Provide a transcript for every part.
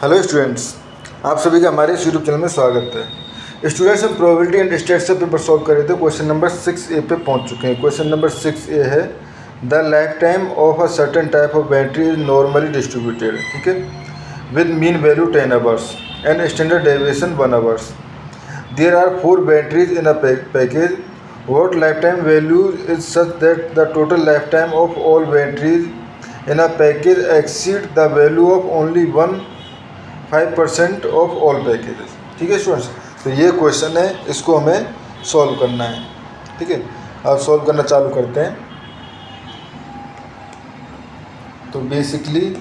Hello students, आप सभी का हमारे इस यूट्यूब चैनल में स्वागत है। स्टूडेंट्स, हम प्रोबेबिलिटी एंड स्टेट्स से पेपर सॉल्व कर रहे थे। क्वेश्चन नंबर 6A पे पहुंच चुके हैं। क्वेश्चन नंबर 6A है the life time of a certain type of battery is normally distributed, ठीक है, with mean value 10 hours and standard deviation 1 hours. There are 4 batteries in a package. What lifetime value is such that the total lifetime of all batteries in a package exceed the value of only 5% of all packages. ठीक है students, तो ये question है, इसको हमें solve करना है। ठीक है, अब सॉल्व करना चालू करते हैं। तो बेसिकली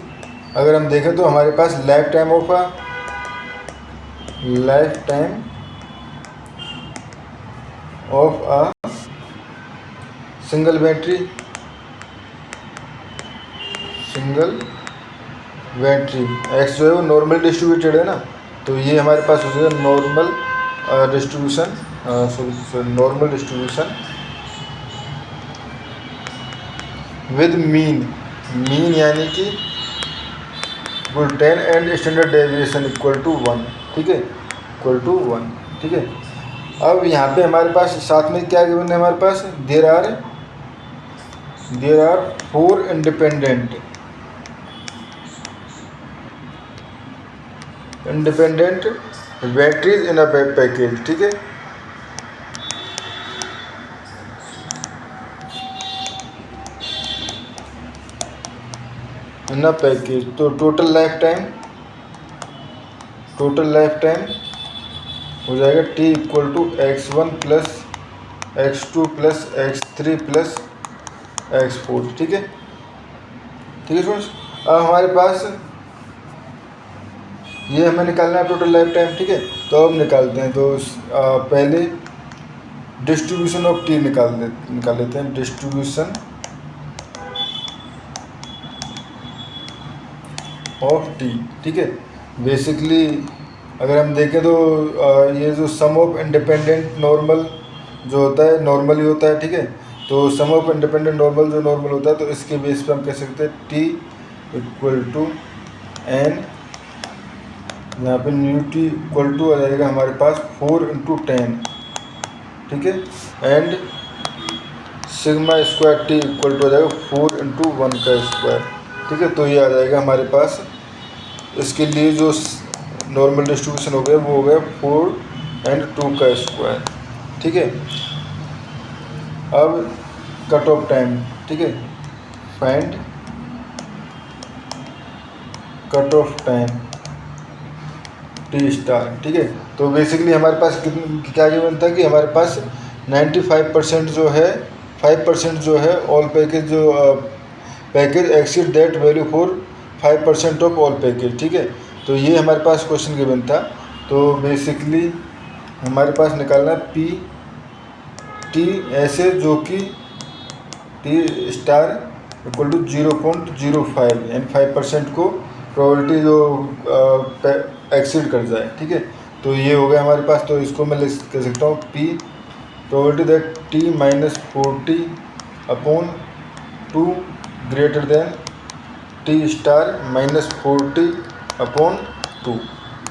अगर हम देखें तो हमारे पास life time of a single battery X जो है वो नॉर्मल डिस्ट्रीब्यूटेड है ना, तो ये हमारे पास हो जाएगा नॉर्मल डिस्ट्रीब्यूशन विद मीन यानी कि equal 10 and standard deviation equal to 1। ठीक है, इक्वल टू 1। ठीक है, अब यहाँ पे हमारे पास साथ में क्या गिवन है, हमारे पास there are 4 independent batteries in a package. ठीक है, इन अ पैकेज, तो टोटल लाइफ टाइम हो जाएगा t equal to x1 plus x2 plus x3 plus x4। ठीक है स्टूडेंट्स, अब हमारे पास ये हमें निकालना है टोटल लाइफ टाइम। ठीक है, तो अब निकालते हैं। तो पहले डिस्ट्रीब्यूशन ऑफ टी निकाल लेते हैं। डिस्ट्रीब्यूशन ऑफ टी, ठीक है, बेसिकली अगर हम देखें तो ये जो सम ऑफ इंडिपेंडेंट नॉर्मल जो होता है नॉर्मल ही होता है। ठीक है, तो सम ऑफ इंडिपेंडेंट नॉर्मल जो नॉर्मल होता है, तो इसके बेस पे हम कह सकते हैं टी इक्वल टू एन, यहाँ पे न्यू टी इक्वल टू आ जाएगा हमारे पास 4 × 10। ठीक है, एंड sigma square T equal to आ जाएगा 4 × 1 का स्क्वायर। ठीक है, तो ये आ जाएगा हमारे पास। इसके लिए जो नॉर्मल डिस्ट्रीब्यूशन हो गया वो हो गया 4 और 2 का स्क्वायर। ठीक है, अब कट ऑफ टाइम। ठीक है, find cut off time T star. ठीक है, तो बेसिकली हमारे पास क्या गिवन था कि हमारे पास 95% जो है 5% जो है ऑल पैकेज जो package exceed that value for 5% of all package. ठीक है, तो ये हमारे पास क्वेश्चन गिवन था। तो बेसिकली हमारे पास निकालना पी टी ऐसे जो कि टी स्टार इक्वल टू 0.05 यानी 5% को प्रोबेबिलिटी जो एक्सीड कर जाए। ठीक है, तो ये हो गया हमारे पास। तो इसको मैं कह सकता हूँ P probability that T -40/2 greater than T star -40/2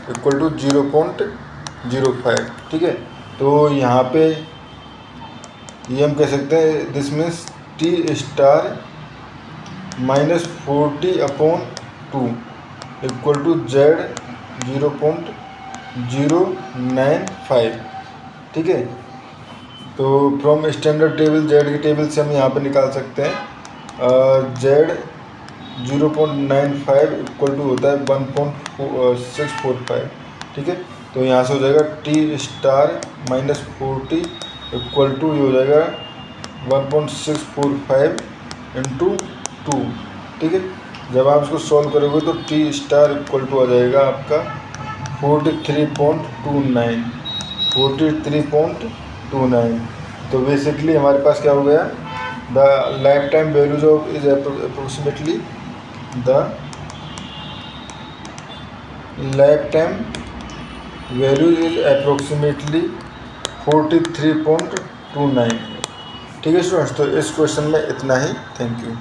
equal to 0.05। ठीक है, तो यहाँ पे ये हम कह सकते हैं this means T star -40/2 equal to Z 0.095। ठीक है, तो फ्रॉम स्टैंडर्ड टेबल Z की टेबल से हम यहाँ पे निकाल सकते हैं Z 0.95 इक्वल टू होता है 1.645। ठीक है, तो यहाँ से हो जाएगा टी स्टार -40 इक्वल टू ये हो जाएगा 1.645 × 2। ठीक है, जब आप इसको सॉल्व करोगे तो टी स्टार इक्वल टू आ जाएगा आपका 43.29। तो बेसिकली हमारे पास क्या हो गया, the life time values of is approximately the life time value is approximately 43.29। ठीक है स्टूडेंट्स, तो इस क्वेश्चन में इतना ही। Thank you.